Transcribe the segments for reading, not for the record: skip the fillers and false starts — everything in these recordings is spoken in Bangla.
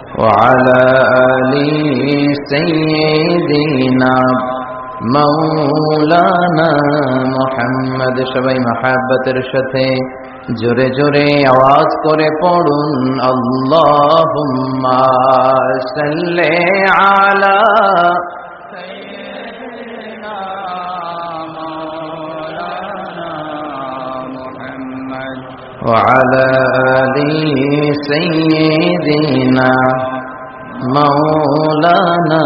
وعلى آل سيدنا مولانا محمد সবাই মহব্বতের সাথে জোরে জোরে আওয়াজ করে পড়ুন আল্লাহুম্মা সাল্লি আলা সাইয়্যিদিনা মাওলানা মুহাম্মদ ওয়া আলা আলি সাইয়্যিদিনা মাওলানা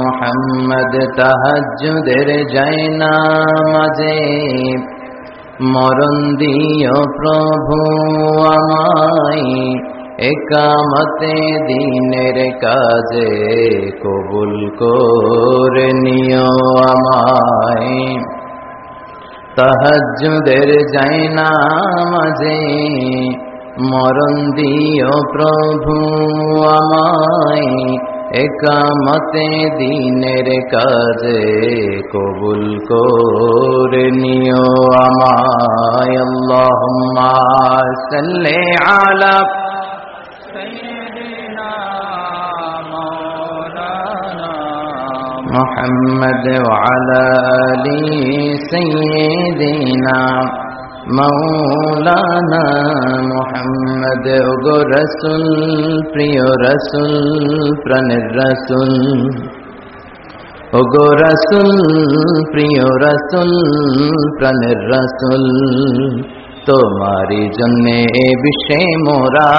মুহাম্মদ তাহাজ্জুদের জায়নামাজে মরণ দিও প্রভু আমায় একামতে দিনের কাজে কবুল করে নিও আমায় তাহাজ্জুদের জায়নামাজে মরণ দিও প্রভু আমায় একামতে দিনের কাজে কবুল করে নিও আমায় আল্লাহুম্মা সাল্লি আলা সাইয়্যিদিনা মাওলানা মুহাম্মদ ওয়া আলা আলি সাইয়্যিদিনা মৌলানা মুহাম্মদ ওগো রসুল প্রিয় রসুল প্রাণের রসুল ওগো রসুল প্রিয় রসুল প্রাণের রসুল তোমারি জন্যে এ বিশ্বে মোরা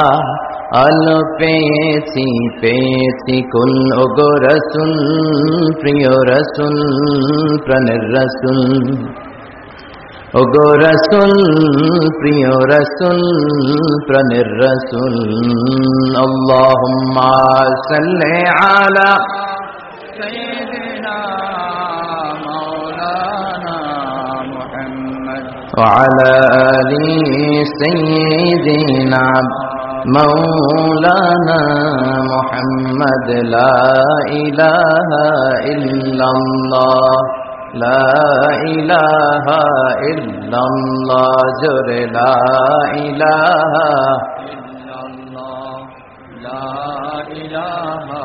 আলো পেয়েছি পেয়েছি কুল ওগো রসুল প্রিয় রসুল প্রাণের রসুল ওগো রসুল প্রিয় রসুল প্রাণের রসুল আল্লাহুম্মা সাল্লি আলা সাইয়্যিদিনা মাওলানা মুহাম্মদ ওয়া আলা আলি সাইয়্যিদিনা মাওলানা মুহাম্মদ লা ইলাহা ইল্লাল্লাহ লা ইলাহা ইল্লাল্লাহ জোরে লা ইলাহা ইল্লাল্লাহ লা ইলাহা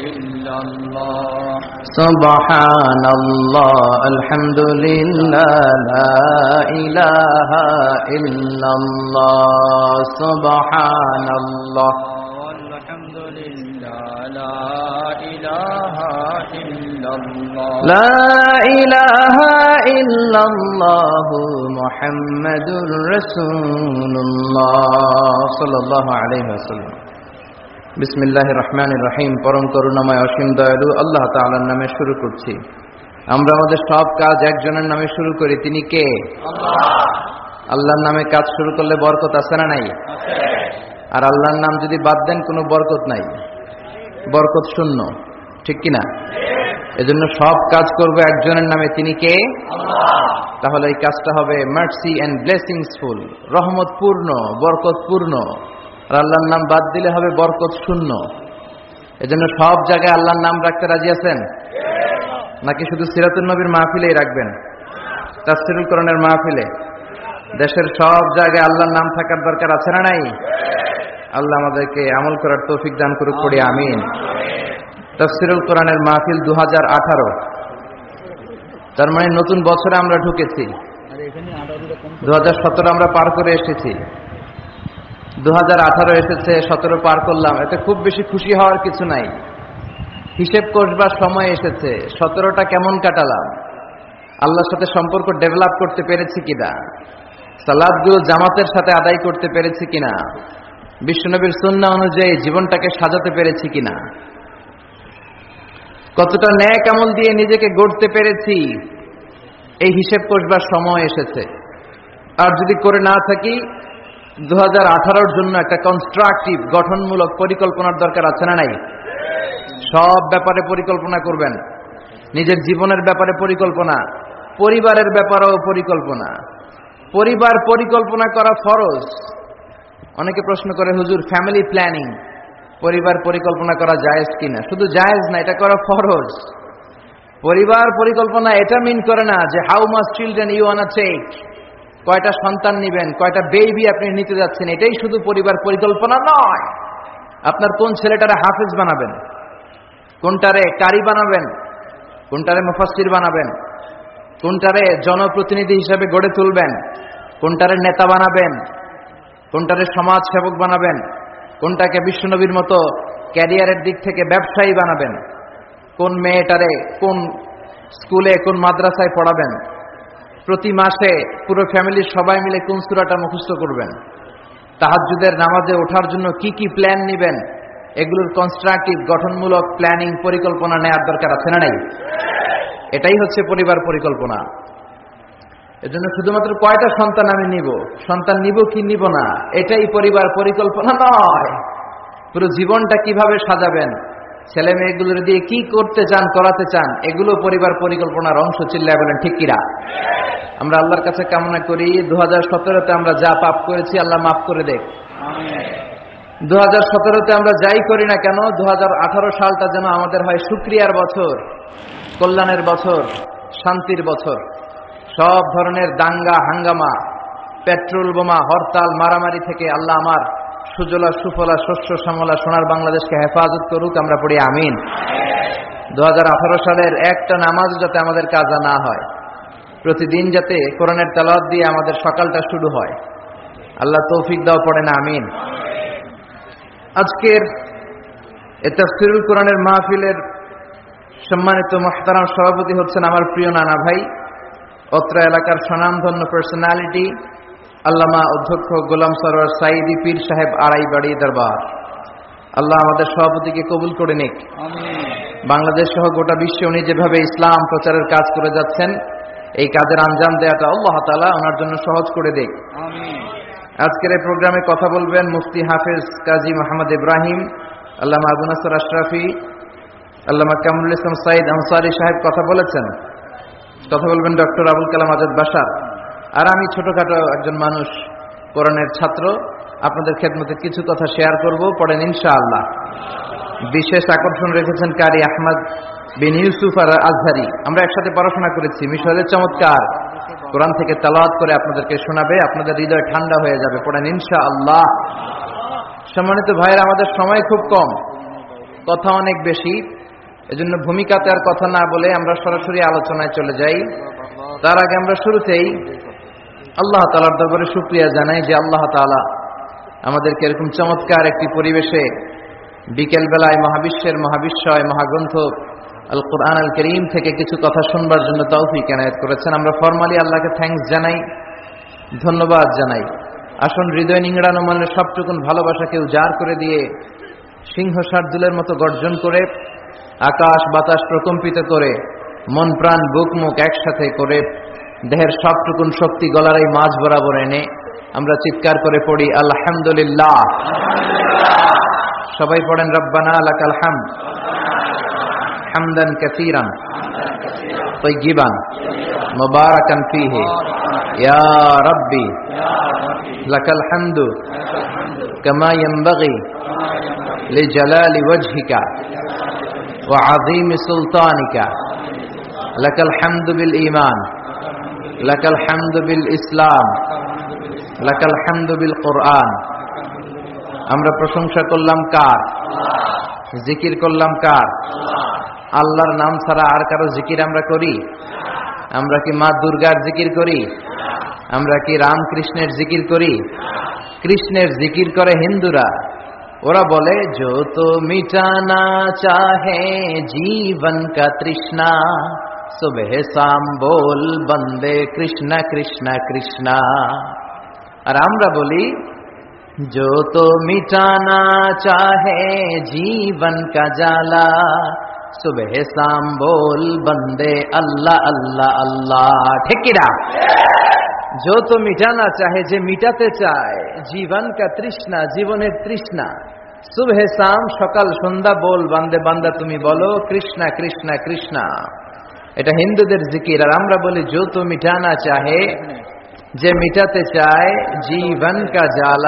ইল্লাল্লাহ সুবহানাল্লাহ আলহামদুলিল্লাহ লা ইলাহা ইল্লাল্লাহ সুবহানাল্লাহ আলহামদুলিল্লাহ লা ইলাহা لا إله إلا الله محمد رسول الله صلى الله عليه وسلم بسم الله الرحمن الرحيم পরম করুণাময় অসীম দয়ালু আল্লাহ তাআলার নামে শুরু করছি। আমরা আমাদের সব কাজ একজনের নামে শুরু করি, তিনি কে? আল্লাহ। আল্লাহর নামে কাজ শুরু করলে বরকত আছে না নাই? আছে। আর আল্লাহর নাম যদি বাদ দেন কোনো বরকত নাই, বরকত শূন্য, ঠিক কি না? এজন্য সব কাজ করবে একজনের নামে, তিনি কে? আল্লাহ। তাহলে এই কাজটা হবে মার্সি এন্ড ব্লেসিংসফুল, রহমতপূর্ণ, বরকতপূর্ণ। আর আল্লাহর নাম বাদ দিলে হবে বরকত শূন্য। এজন্য সব জায়গায় আল্লাহর নাম রাখতে রাজি আছেন নাকি শুধু সিরাতুন নবীর মাহফিলেই রাখবেন? তাফসীরুল কোরআনের মাহফিলে দেশের সব জায়গায় আল্লাহর নাম থাকার দরকার আছে না নাই? আল্লাহ আমাদেরকে আমল করার তৌফিক দান করুক, পড়ি আমিন। তাফসীরুল কোরআনের মাহফিল 2018, তার মানে নতুন বছরে আমরা ঢুকেছি। 2017 আমরা পার করে এসেছি, 2018 এসেছে, 17 পার করলাম। এতে খুব বেশি খুশি হওয়ার কিছু নাই। হিসেব কষবার সময় এসেছে, 17টা কেমন কাটালাম, আল্লাহর সাথে সম্পর্ক ডেভেলপ করতে পেরেছি কিনা, সালাতগুলো জামাতের সাথে আদায় করতে পেরেছি কিনা, বিশ্বনবীর সুন্নাহ অনুযায়ী জীবনটাকে সাজাতে পেরেছি কিনা, কতটা নেক আমল দিয়ে নিজেকে গড়তে পেরেছি, এই হিসেব কষবার সময় এসেছে। আর যদি করে না থাকি, 2018-র জন্য একটা কনস্ট্রাকটিভ, গঠনমূলক পরিকল্পনার দরকার আছে না নাই? সব ব্যাপারে পরিকল্পনা করবেন, নিজের জীবনের ব্যাপারে পরিকল্পনা, পরিবারের ব্যাপারেও পরিকল্পনা। পরিবার পরিকল্পনা করা ফরজ। অনেকে প্রশ্ন করে, হুজুর ফ্যামিলি প্ল্যানিং, পরিবার পরিকল্পনা করা জায়েজ কিনা? শুধু জায়েজ না, এটা করা ফরজ। পরিবার পরিকল্পনা এটা মিন করে না যে how much children you want to take, কয়টা সন্তান নেবেন, কয়টা বেবি আপনি নিতে যাচ্ছেন, এটাই শুধু পরিবার পরিকল্পনা নয়। আপনার কোন ছেলেটারে হাফেজ বানাবেন, কোনটারে কারি বানাবেন, কোনটারে মুফাসসির বানাবেন, কোনটারে জনপ্রতিনিধি হিসেবে গড়ে তুলবেন, কোনটারে নেতা বানাবেন, কোনটারে সমাজ সেবক বানাবেন, কোনটাকে বিশ্বনবীর মতো ক্যারিয়ারের দিক থেকে ব্যবসায়ী বানাবেন, কোন মেয়েটারে কোন স্কুলে কোন মাদ্রাসায় পড়াবেন, প্রতি মাসে পুরো ফ্যামিলির সবাই মিলে কোন সূরাটা মুখস্থ করবেন, তাহাজ্জুদের নামাজে ওঠার জন্য কি কি প্ল্যান নেবেন, এগুলোর কনস্ট্রাকটিভ গঠনমূলক প্ল্যানিং পরিকল্পনা নেওয়ার দরকার আছে না নাই? এটাই হচ্ছে পরিবার পরিকল্পনা। এজন্য শুধুমাত্র কয়টা সন্তান আমি নিব, সন্তান নিব কি নিব না, এটাই পরিবার পরিকল্পনা নয়। পুরো জীবনটা কিভাবে সাজাবেন, ছেলে মেয়েগুলোর দিয়ে কি করতে চান, করাতে চান, এগুলো পরিবার পরিকল্পনার অংশ। চিল্লায় বলেন ঠিক কিনা? আমরা আল্লাহর কাছে কামনা করি 2017-তে আমরা যা পাপ করেছি আল্লাহ মাফ করে দেখ। 2017-তে আমরা যাই করি না কেন, 2018 সালটা যেন আমাদের হয় শুকরিয়ার বছর, কল্যাণের বছর, শান্তির বছর। সব ধরনের দাঙ্গা হাঙ্গামা, পেট্রোল বোমা, হরতাল, মারামারি থেকে আল্লাহ আমার সুজলা সুফলা শস্য শ্যামলা সোনার বাংলাদেশকে হেফাজত করুক। আমরা পড়ি আমিন। 2018 সালের একটা নামাজ যাতে আমাদের কাজা না হয়, প্রতিদিন যাতে কোরআনের তেলাওয়াত দিয়ে আমাদের সকালটা শুরু হয়, আল্লাহ তৌফিক দাও, পড়ে না আমিন। আজকের এই তাফসীরুল কোরআনের মাহফিলের সম্মানিত মুহতারাম সভাপতি হচ্ছেন আমার প্রিয় নানা ভাই, অত্র এলাকার স্বনামধন্য পার্সোনালিটি আল্লামা অধ্যক্ষ গোলাম সরোয়ার সাঈদী পীর সাহেব আড়াইবাড়ি দরবার। আল্লাহ আমাদের সভাপতিকে কবুল করে নিক। বাংলাদেশ সহ গোটা বিশ্বে উনি যেভাবে ইসলাম প্রচারের কাজ করে যাচ্ছেন, এই কাজের আঞ্জাম দেওয়াটা আল্লাহ তাআলা ওনার জন্য সহজ করে দিক। আজকের এই প্রোগ্রামে কথা বলবেন মুফতি হাফেজ কাজী মোহাম্মদ ইব্রাহিম, আল্লামা আবু নাসর আশরাফি, আল্লামা কামরুল ইসলাম সাঈদ আনসারী সাহেব কথা বলেছেন। কথা বলবেন ডক্টর আবুল কালাম আজাদ বাশার। আর আমি ছোটখাটো একজন মানুষ, কোরআনের ছাত্র, আপনাদের খেদমতে কিছু কথা শেয়ার করব, পড়েন ইনশাআল্লাহ। বিশেষ আকর্ষণ রেখেছেন কারি আহমদ বিন ইউসুফ আর আজহারি। আমরা একসাথে পড়াশোনা করেছি, মিশরের চমৎকার কোরআন থেকে তেলাওয়াত করে আপনাদেরকে শোনাবে, আপনাদের হৃদয় ঠান্ডা হয়ে যাবে, পড়েন ইনশাআল্লাহ। সম্মানিত ভাইয়েরা, আমাদের সময় খুব কম, কথা অনেক বেশি, এজন্য ভূমিকাতে আর কথা না বলে আমরা সরাসরি আলোচনায় চলে যাই। তার আগে আমরা শুরুতেই আল্লাহ তাআলার দরবারে শুকরিয়া জানাই যে আল্লাহ তাআলা আমাদেরকে এরকম চমৎকার একটি পরিবেশে বিকেল বেলায় মহাবিশ্বের মহাবিশ্বয় মহাগ্রন্থ আল কুরআন আল কারীম থেকে কিছু কথা শুনবার জন্য তৌফিক এনায়েত করেছেন। আমরা ফরমালি আল্লাহকে থ্যাঙ্কস জানাই, ধন্যবাদ জানাই। আসুন হৃদয় নিংড়ানো মনের সবটুকুন ভালোবাসাকে উজাড় করে দিয়ে সিংহ শার্দুলের মতো গর্জন করে, আকাশ বাতাস প্রকম্পিত করে, মন প্রাণ বুক মুখ একসাথে করে, দেহের সবটুকুন শক্তি গলার এই মাঝ বরাবর এনে আমরা চিৎকার করে পড়ি আলহামদুলিল্লাহ। সবাই পড়েন রব্বানা লাকাল হামদ হামদান কাসীরান তাইয়িবান মুবারাকান ফীহি ইয়া রাব্বি লাকাল হামদু কামা ইয়ানবাগি লিজালালি ওয়াজহিকা ওয়া আযীমি সুলতানিকা লাকাল হামদু বিল ঈমান লাকাল হামদু বিল ইসলাম লাকাল হামদু বিল কোরআন। আমরা প্রশংসা করলাম কার? জিকির করলাম কার? আল্লাহর নাম ছাড়া আর কারো জিকির আমরা করি? আমরা কি মা দুর্গার জিকির করি? আমরা কি রামকৃষ্ণের জিকির করি? কৃষ্ণের জিকির করে হিন্দুরা। ওরা বলে जो तो मिटाना चाहे जीवन का तृष्णा सुबह शाम बोल बंदे कृष्णा कृष्णा कृष्णा। और আমরা বলি जो तो मिटाना चाहे जीवन का जाला सुबह शाम बोल बंदे अल्लाह अल्लाह अल्लाह। ठीक किना? जो तो मिटाना चाहे, যে মিটাতে চায়, জীবন কা তৃষ্ণা, জীবনের তৃষ্ণা, সুবহ শাম সকাল সন্ধ্যা, বল বান্দে বান্দা তুমি বলো কৃষ্ণা কৃষ্ণা কৃষ্ণা। এটা হিন্দুদের জিকির। আর আমরা বলি जो तो मिटाना चाहे, যে মিটাতে চায় জীবন কা জ্বালা